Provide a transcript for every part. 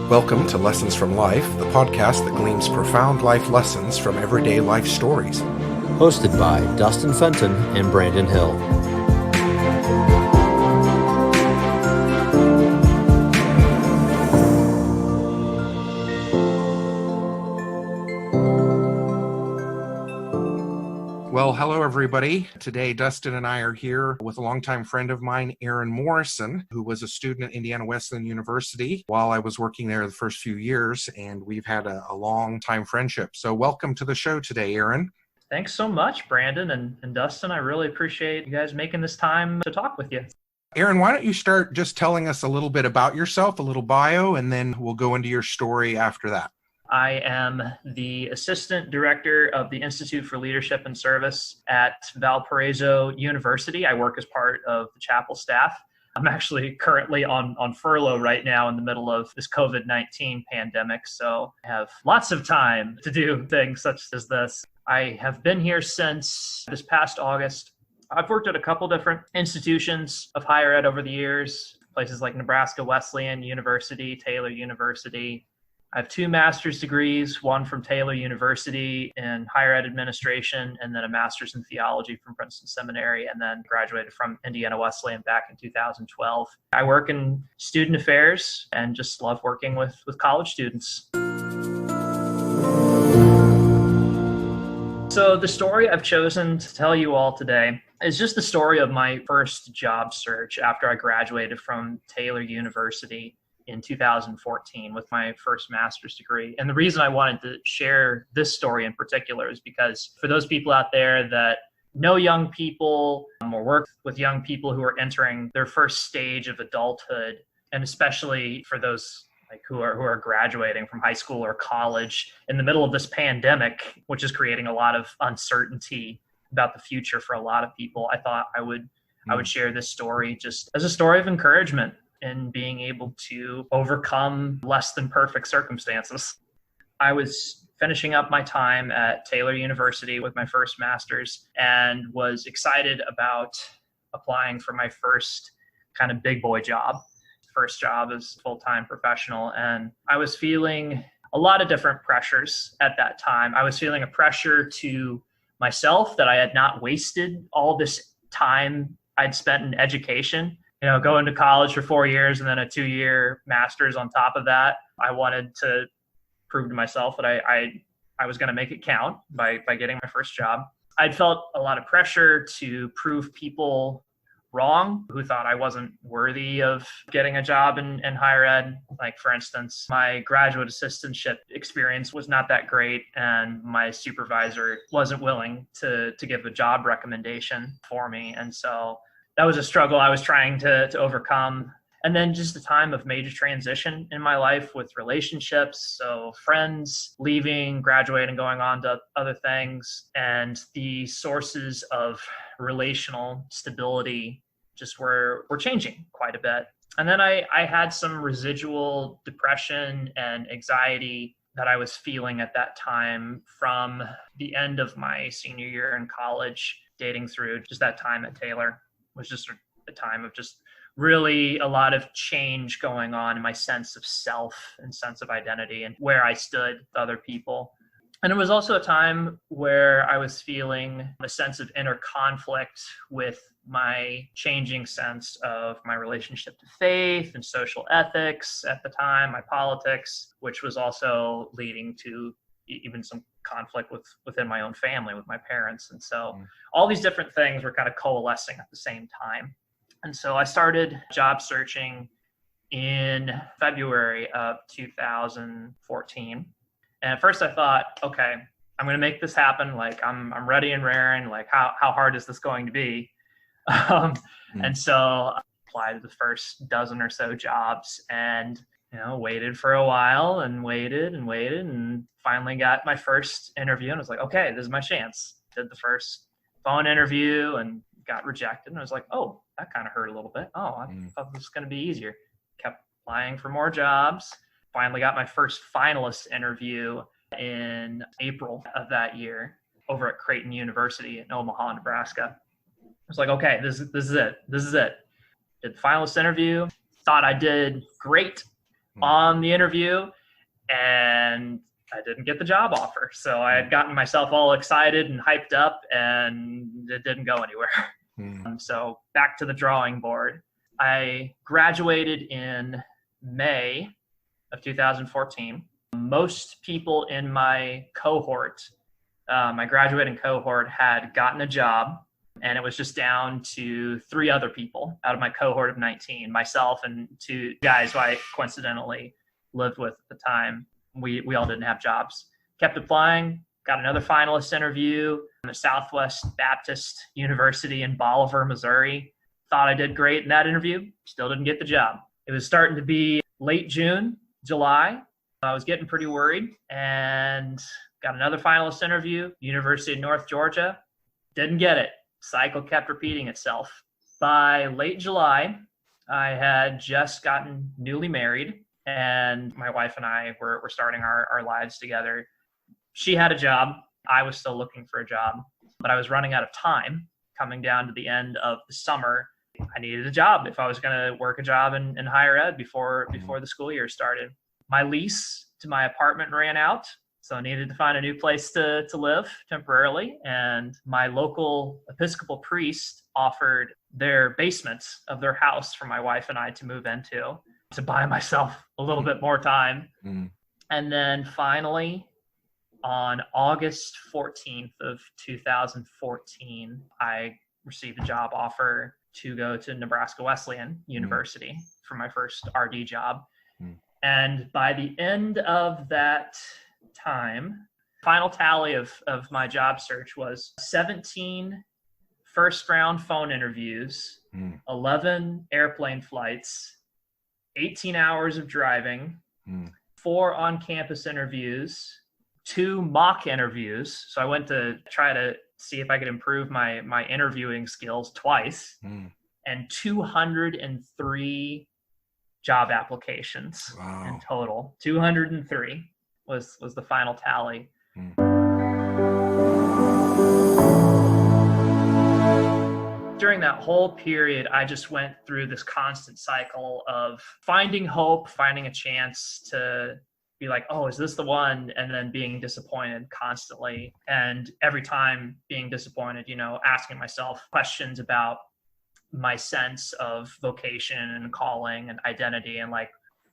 Welcome to Lessons from Life, the podcast that gleans profound life lessons from everyday life stories. Hosted by Dustin Fenton and Brandon Hill. Well, hello, everybody. Today, Dustin and I are here with a longtime friend of mine, Aaron Morrison, who was a student at Indiana Wesleyan University while I was working there the first few years, and we've had a long-time friendship. So welcome to the show today, Aaron. Thanks so much, Brandon and Dustin. I really appreciate you guys making this time to talk with you. Aaron, why don't you start just telling us a little bit about yourself, a little bio, and then we'll go into your story after that. I am the Assistant Director of the Institute for Leadership and Service at Valparaiso University. I work as part of the chapel staff. I'm actually currently on furlough right now in the middle of this COVID-19 pandemic, so I have lots of time to do things such as this. I have been here since this past August. I've worked at a couple different institutions of higher ed over the years, places like Nebraska Wesleyan University, Taylor University. I have 2 master's degrees, one from Taylor University in higher ed administration, and then a master's in theology from Princeton Seminary, and then graduated from Indiana Wesleyan back in 2012. I work in student affairs and just love working with college students. So the story I've chosen to tell you all today is just the story of my first job search after I graduated from Taylor University in 2014 with my first master's degree. And the reason I wanted to share this story in particular is because for those people out there that know young people or work with young people who are entering their first stage of adulthood, and especially for those who are graduating from high school or college in the middle of this pandemic, which is creating a lot of uncertainty about the future for a lot of people, I thought I would share this story just as a story of encouragement in being able to overcome less than perfect circumstances. I was finishing up my time at Taylor University with my first master's and was excited about applying for my first kind of big boy job. First job as a full-time professional. And I was feeling a lot of different pressures at that time. I was feeling a pressure to myself that I had not wasted all this time I'd spent in education. Going to college for 4 years and then a 2-year master's on top of that. I wanted to prove to myself that I was going to make it count by getting my first job. I'd felt a lot of pressure to prove people wrong who thought I wasn't worthy of getting a job in higher ed. Like, for instance, my graduate assistantship experience was not that great, and my supervisor wasn't willing to give a job recommendation for me. And so that was a struggle I was trying to overcome. And then just a time of major transition in my life with relationships. So friends leaving, graduating, going on to other things, and the sources of relational stability just were changing quite a bit. And then I had some residual depression and anxiety that I was feeling at that time from the end of my senior year in college, dating through just that time at Taylor. Was just a time of just really a lot of change going on in my sense of self and sense of identity and where I stood with other people. And it was also a time where I was feeling a sense of inner conflict with my changing sense of my relationship to faith and social ethics at the time, my politics, which was also leading to even some conflict within my own family, with my parents. And so all these different things were kind of coalescing at the same time. And so I started job searching in February of 2014. And at first I thought, okay, I'm going to make this happen. Like I'm ready and raring. Like how hard is this going to be? And so I applied to the first dozen or so jobs and waited for a while and waited and finally got my first interview and was like, okay, this is my chance. Did the first phone interview and got rejected. And I was like, oh, that kind of hurt a little bit. Oh, I thought this was going to be easier. Kept applying for more jobs. Finally got my first finalist interview in April of that year over at Creighton University in Omaha, Nebraska. I was like, okay, this is it. Did the finalist interview. Thought I did great. on the interview, and I didn't get the job offer. So I had gotten myself all excited and hyped up, and it didn't go anywhere. So back to the drawing board. I graduated in May of 2014. Most people in my cohort, my graduating cohort, had gotten a job, and it was just down to 3 other people out of my cohort of 19, myself and 2 guys who I coincidentally lived with at the time. We all didn't have jobs. Kept applying, got another finalist interview at Southwest Baptist University in Bolivar, Missouri. Thought I did great in that interview, still didn't get the job. It was starting to be late June, July. I was getting pretty worried and got another finalist interview, University of North Georgia. Didn't get it. Cycle kept repeating itself. By late July, I had just gotten newly married, and my wife and I were starting our lives together. She had a job. I was still looking for a job, but I was running out of time. Coming down to the end of the summer, I needed a job if I was going to work a job in higher ed before the school year started. My lease to my apartment ran out, so I needed to find a new place to live temporarily. And my local Episcopal priest offered their basement of their house for my wife and I to move into, to buy myself a little bit more time. And then finally, on August 14th of 2014, I received a job offer to go to Nebraska Wesleyan University for my first RD job. And by the end of that time, final tally of my job search was 17 first round phone interviews, 11 airplane flights, 18 hours of driving, 4 on-campus interviews, 2 mock interviews. So I went to try to see if I could improve my interviewing skills twice, and 203 job applications in total. 203 was the final tally. During that whole period, I just went through this constant cycle of finding hope, finding a chance to be like, oh, is this the one? And then being disappointed constantly. And every time being disappointed, asking myself questions about my sense of vocation and calling and identity. And like,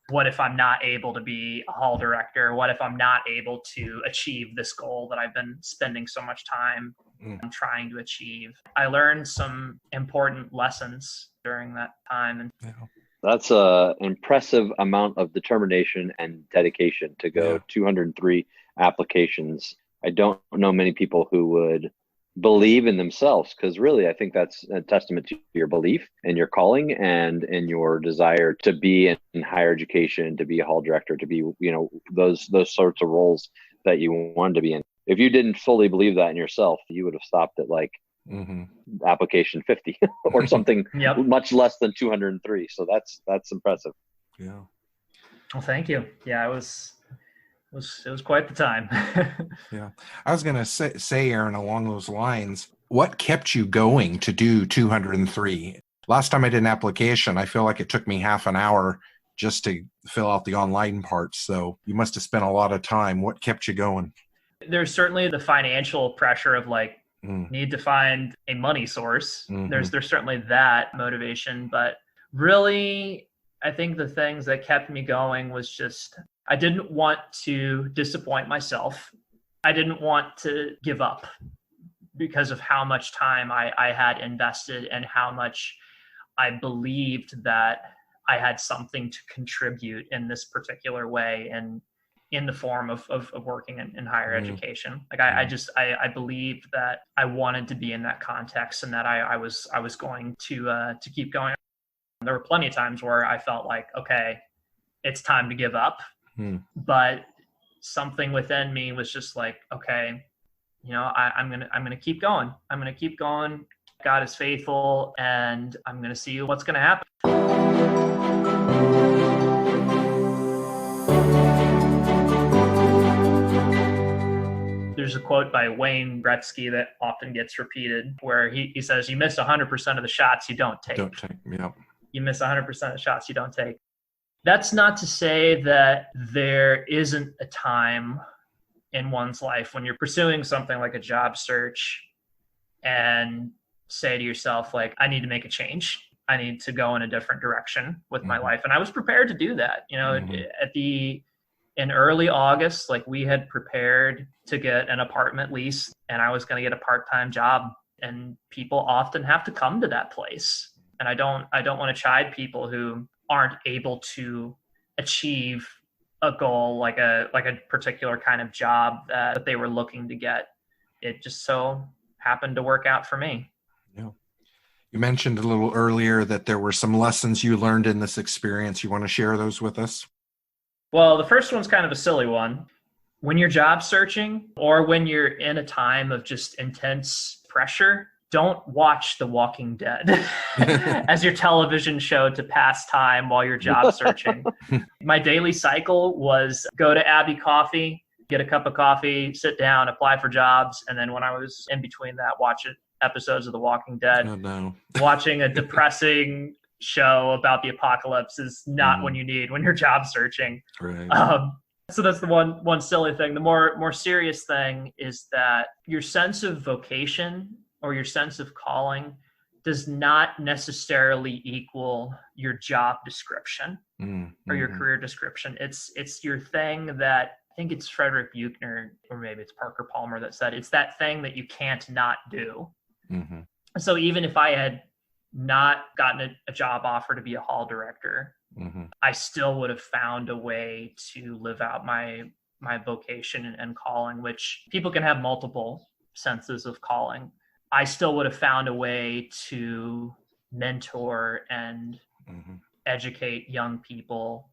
what if I'm not able to be a hall director? What if I'm not able to achieve this goal that I've been spending so much time trying to achieve? I learned some important lessons during that time. That's an impressive amount of determination and dedication to go 203 applications. I don't know many people who would believe in themselves, because really I think that's a testament to your belief and your calling and in your desire to be in higher education, to be a hall director, to be, those sorts of roles that you wanted to be in. If you didn't fully believe that in yourself, you would have stopped at like application 50 or something much less than 203. So that's impressive. Yeah. Well, thank you. Yeah, it was quite the time. Yeah. I was going to say, Aaron, along those lines, what kept you going to do 203? Last time I did an application, I feel like it took me half an hour just to fill out the online parts. So you must have spent a lot of time. What kept you going? There's certainly the financial pressure of like, need to find a money source. There's certainly that motivation, but really, I think the things that kept me going was just, I didn't want to disappoint myself. I didn't want to give up because of how much time I had invested and how much I believed that I had something to contribute in this particular way and in the form of working in higher education. Like I believed that I wanted to be in that context and that I was going to keep going. There were plenty of times where I felt like, okay, it's time to give up. But something within me was just like, okay, I'm gonna keep going. I'm gonna keep going. God is faithful, and I'm gonna see what's gonna happen. There's a quote by Wayne Gretzky that often gets repeated where he says, you miss 100% of the shots you don't take. Yeah. You miss 100% of the shots you don't take. That's not to say that there isn't a time in one's life when you're pursuing something like a job search and say to yourself, like, I need to make a change. I need to go in a different direction with my life. And I was prepared to do that. In early August, like, we had prepared to get an apartment lease, and I was going to get a part-time job. And people often have to come to that place. And I don't want to chide people who aren't able to achieve a goal like a particular kind of job that they were looking to get. It just so happened to work out for me. Yeah. You mentioned a little earlier that there were some lessons you learned in this experience. You want to share those with us? Well, the first one's kind of a silly one. When you're job searching or when you're in a time of just intense pressure, don't watch The Walking Dead as your television show to pass time while you're job searching. My daily cycle was go to Abbey Coffee, get a cup of coffee, sit down, apply for jobs. And then when I was in between that, watch episodes of The Walking Dead. Oh, no. Watching a depressing show about the apocalypse is not what you need when you're job searching. Right. So that's the one silly thing. The more serious thing is that your sense of vocation or your sense of calling does not necessarily equal your job description or your career description. It's your thing that, I think it's Frederick Buechner, or maybe it's Parker Palmer, that said it's that thing that you can't not do. So even if I had not gotten a job offer to be a hall director, I still would have found a way to live out my vocation and calling, which people can have multiple senses of calling. I still would have found a way to mentor and educate young people,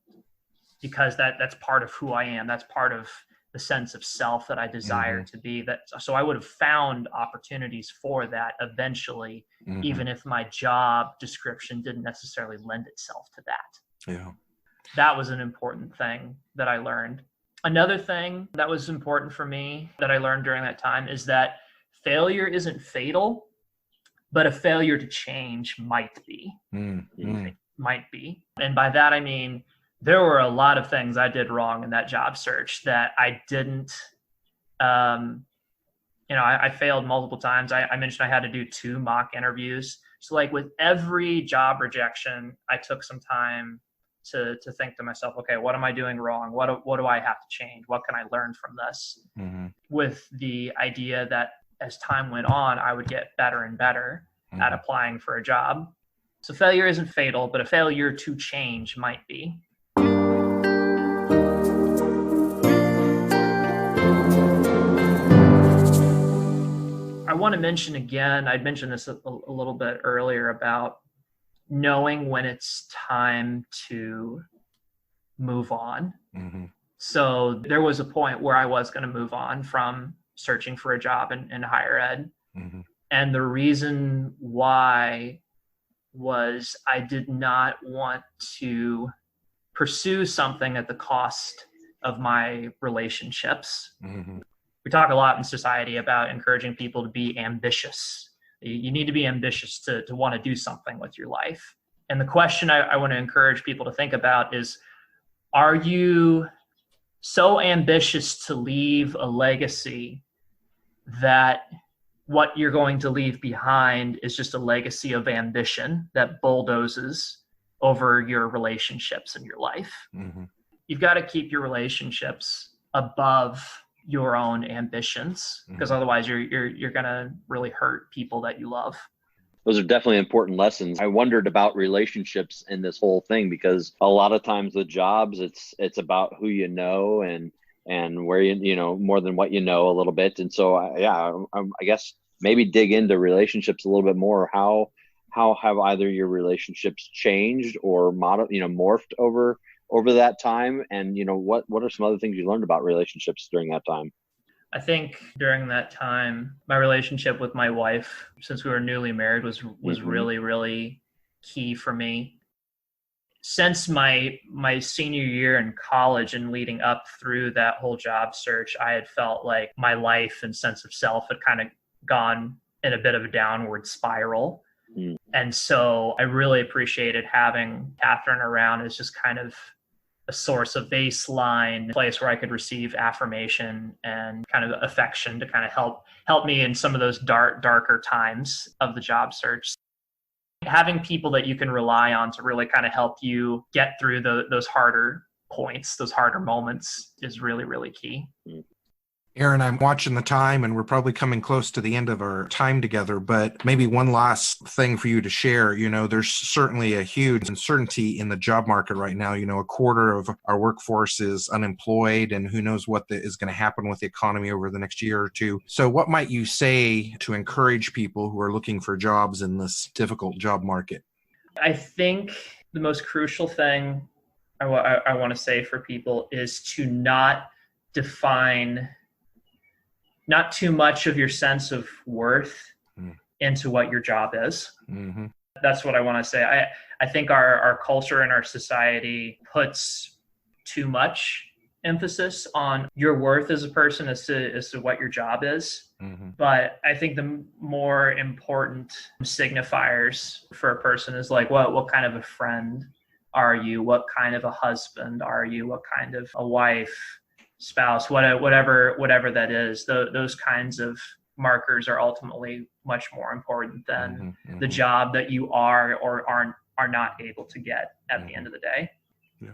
because that's part of who I am. That's part of the sense of self that I desire to be. So I would have found opportunities for that eventually, even if my job description didn't necessarily lend itself to that. Yeah. That was an important thing that I learned. Another thing that was important for me that I learned during that time is that failure isn't fatal, but a failure to change might be. Might be. And by that, I mean, there were a lot of things I did wrong in that job search that I didn't, I failed multiple times. I mentioned I had to do 2 mock interviews. So like with every job rejection, I took some time to think to myself, okay, what am I doing wrong? What do I have to change? What can I learn from this? With the idea that as time went on, I would get better and better at applying for a job. So failure isn't fatal, but a failure to change might be. I want to mention again, I'd mentioned this a little bit earlier about knowing when it's time to move on. So there was a point where I was going to move on from searching for a job in higher ed. And the reason why was I did not want to pursue something at the cost of my relationships. We talk a lot in society about encouraging people to be ambitious. You need to be ambitious to want to do something with your life. And the question I want to encourage people to think about is, are you so ambitious to leave a legacy that what you're going to leave behind is just a legacy of ambition that bulldozes over your relationships in your life? You've got to keep your relationships above your own ambitions, because otherwise you're going to really hurt people that you love. Those are definitely important lessons. I wondered about relationships in this whole thing, because a lot of times with jobs, it's about who you know and where you know more than what you know a little bit. And so I guess maybe dig into relationships a little bit more. How have either your relationships changed or morphed over that time? And what are some other things you learned about relationships during that time? I think during that time, my relationship with my wife, since we were newly married, was really, really key for me. Since my senior year in college and leading up through that whole job search, I had felt like my life and sense of self had kind of gone in a bit of a downward spiral. And so I really appreciated having Catherine around as just kind of a source, a baseline place where I could receive affirmation and kind of affection to kind of help me in some of those darker times of the job search. Having people that you can rely on to really kind of help you get through those harder points, those harder moments is really, really key. Aaron, I'm watching the time and we're probably coming close to the end of our time together, but maybe one last thing for you to share. There's certainly a huge uncertainty in the job market right now. A quarter of our workforce is unemployed, and who knows what is going to happen with the economy over the next year or two. So what might you say to encourage people who are looking for jobs in this difficult job market? I think the most crucial thing I want to say for people is to not define not too much of your sense of worth into what your job is. Mm-hmm. That's what I want to say. I think our culture and our society puts too much emphasis on your worth as a person as to what your job is. Mm-hmm. But I think the more important signifiers for a person is like, what kind of a friend are you? What kind of a husband are you? What kind of a wife, spouse, whatever that is. Those kinds of markers are ultimately much more important than the job that you are or are not able to get at the end of the day. Yeah.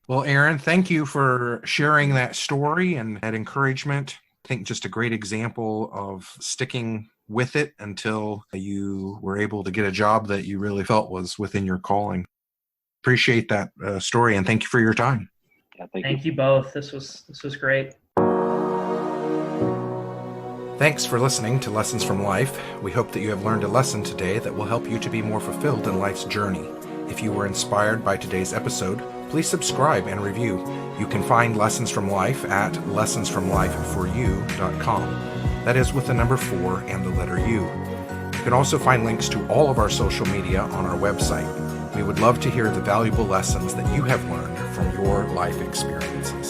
Well, Aaron, thank you for sharing that story and that encouragement. I think just a great example of sticking with it until you were able to get a job that you really felt was within your calling. Appreciate that story, and thank you for your time. Yeah, thank you both. This was great. Thanks for listening to Lessons from Life. We hope that you have learned a lesson today that will help you to be more fulfilled in life's journey. If you were inspired by today's episode, please subscribe and review. You can find Lessons from Life at lessonsfromlifeforyou.com. That is with the number 4 and the letter U. You can also find links to all of our social media on our website. We would love to hear the valuable lessons that you have learned from your life experiences.